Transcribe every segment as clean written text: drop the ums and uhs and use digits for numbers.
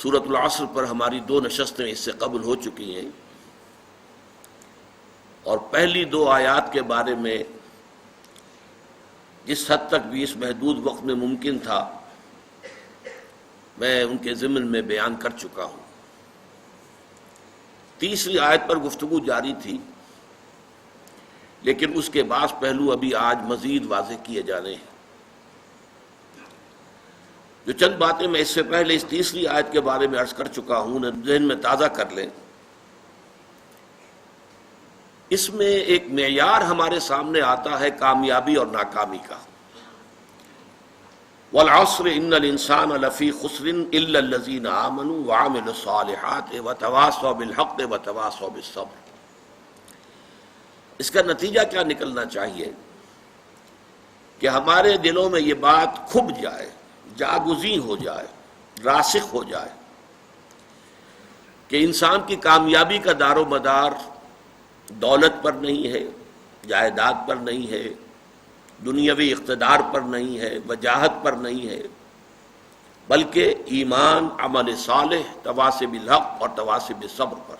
سورۃ العصر پر ہماری 2 نشستیں اس سے قبل ہو چکی ہیں، اور پہلی 2 آیات کے بارے میں جس حد تک بھی اس محدود وقت میں ممکن تھا میں ان کے ضمن میں بیان کر چکا ہوں۔ تیسری آیت پر گفتگو جاری تھی، لیکن اس کے بعض پہلو ابھی آج مزید واضح کیے جانے ہیں۔ جو چند باتیں میں اس سے پہلے اس تیسری آیت کے بارے میں عرض کر چکا ہوں، انہیں ذہن میں تازہ کر لیں۔ اس میں ایک معیار ہمارے سامنے آتا ہے کامیابی اور ناکامی کا۔ والعصر ان الانسان لفی خسر الا الذین آمنوا وعملوا الصالحات وتواصوا بالحق وتواصوا بالصبر۔ اس کا نتیجہ کیا نکلنا چاہیے کہ ہمارے دلوں میں یہ بات کھب جائے، جاگزیں ہو جائے، راسخ ہو جائے کہ انسان کی کامیابی کا دار و مدار دولت پر نہیں ہے، جائیداد پر نہیں ہے، دنیاوی اقتدار پر نہیں ہے، وجاہت پر نہیں ہے، بلکہ ایمان، عمل صالح، تواصی بالحق اور تواصی بالصبر پر۔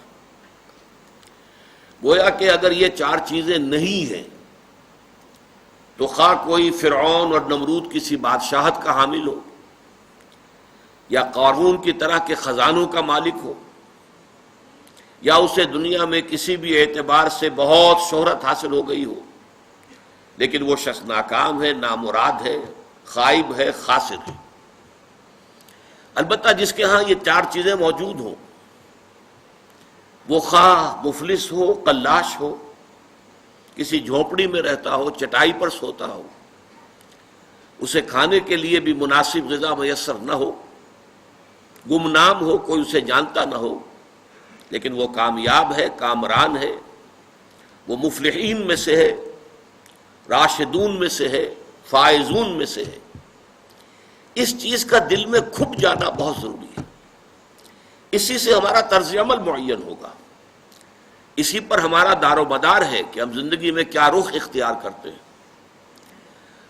گویا کہ اگر یہ 4 چیزیں نہیں ہیں تو خواہ کوئی فرعون اور نمرود کسی بادشاہت کا حامل ہو، یا قارون کی طرح کے خزانوں کا مالک ہو، یا اسے دنیا میں کسی بھی اعتبار سے بہت شہرت حاصل ہو گئی ہو، لیکن وہ شخص ناکام ہے، نامراد ہے، خائب ہے، خاسر ہے۔ البتہ جس کے ہاں یہ 4 چیزیں موجود ہوں، وہ خواہ مفلس ہو، قلاش ہو، کسی جھونپڑی میں رہتا ہو، چٹائی پر سوتا ہو، اسے کھانے کے لیے بھی مناسب غذا میسر نہ ہو، گمنام ہو، کوئی اسے جانتا نہ ہو، لیکن وہ کامیاب ہے، کامران ہے، وہ مفلحین میں سے ہے، راشدون میں سے ہے، فائزون میں سے ہے۔ اس چیز کا دل میں کھپ جانا بہت ضروری ہے۔ اسی سے ہمارا طرز عمل معین ہوگا، اسی پر ہمارا دار و مدار ہے کہ ہم زندگی میں کیا رخ اختیار کرتے ہیں۔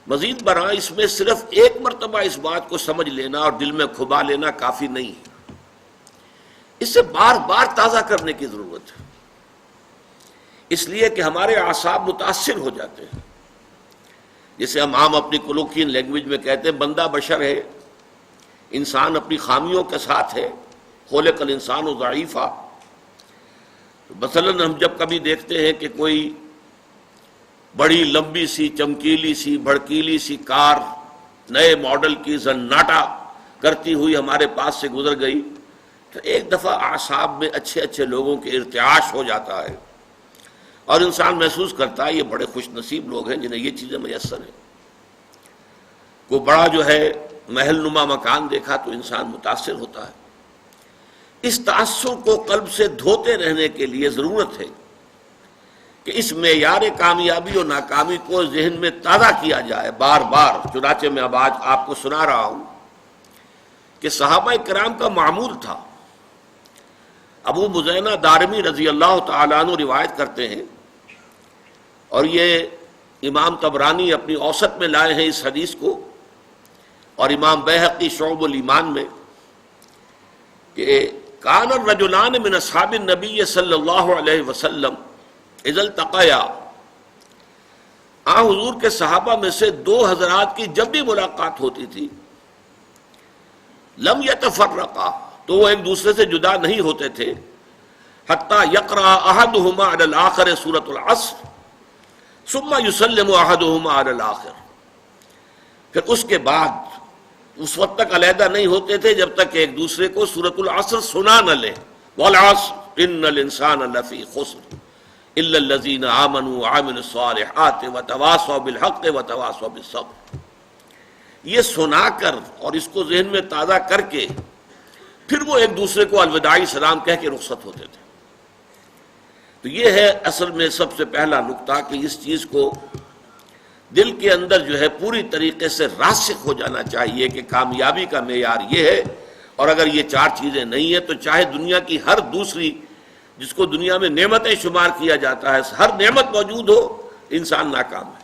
مزید برآں اس میں صرف ایک مرتبہ اس بات کو سمجھ لینا اور دل میں کھبا لینا کافی نہیں ہے، اسے بار بار تازہ کرنے کی ضرورت ہے، اس لیے کہ ہمارے اعصاب متاثر ہو جاتے ہیں۔ جسے ہم عام اپنی کولوکین لینگویج میں کہتے ہیں بندہ بشر ہے، انسان اپنی خامیوں کے ساتھ ہے، خلق الانسان ضعیفا۔ مثلاً ہم جب کبھی دیکھتے ہیں کہ کوئی بڑی لمبی سی، چمکیلی سی، بھڑکیلی سی کار نئے ماڈل کی زناٹا کرتی ہوئی ہمارے پاس سے گزر گئی تو ایک دفعہ اعصاب میں اچھے اچھے لوگوں کے ارتعاش ہو جاتا ہے، اور انسان محسوس کرتا ہے یہ بڑے خوش نصیب لوگ ہیں جنہیں یہ چیزیں میسر ہیں۔ کوئی بڑا جو ہے محل نما مکان دیکھا تو انسان متاثر ہوتا ہے۔ اس تاثر کو قلب سے دھوتے رہنے کے لیے ضرورت ہے کہ اس معیار کامیابی اور ناکامی کو ذہن میں تازہ کیا جائے بار بار۔ چنانچہ میں اب آج آپ کو سنا رہا ہوں کہ صحابہ کرام کا معمول تھا۔ ابو مزینہ دارمی رضی اللہ تعالیٰ عنہ روایت کرتے ہیں، اور یہ امام طبرانی اپنی اوسط میں لائے ہیں اس حدیث کو، اور امام بیہقی شعب الایمان میں، کہ کان الرجلان من اصحاب النبی صلی اللہ علیہ وسلم اذا التقیا، حضور کے صحابہ میں سے 2 حضرات کی جب بھی ملاقات ہوتی تھی، لم یتفرقا، تو وہ ایک دوسرے سے جدا نہیں ہوتے تھے، حتی یقرأ احدہما علی الآخر سورۃ العصر ثم یسلم احدہما علی الآخر، پھر اس کے بعد اس وقت تک علیحدہ نہیں ہوتے تھے جب تک ایک دوسرے کو سورۃ العصر سنا نہ لیں۔ والعصر ان الانسان لفی خسر الا الذین آمنوا وعملوا الصالحات وتواصوا بالحق وتواصوا بالصبر۔ یہ سنا کر اور اس کو ذہن میں تازہ کر کے پھر وہ ایک دوسرے کو الوداعی سلام کہہ کے رخصت ہوتے تھے۔ تو یہ ہے اصل میں سب سے پہلا نقطہ کہ اس چیز کو دل کے اندر جو ہے پوری طریقے سے راسخ ہو جانا چاہیے کہ کامیابی کا معیار یہ ہے، اور اگر یہ 4 چیزیں نہیں ہیں تو چاہے دنیا کی ہر دوسری جس کو دنیا میں نعمتیں شمار کیا جاتا ہے، ہر نعمت موجود ہو، انسان ناکام ہے۔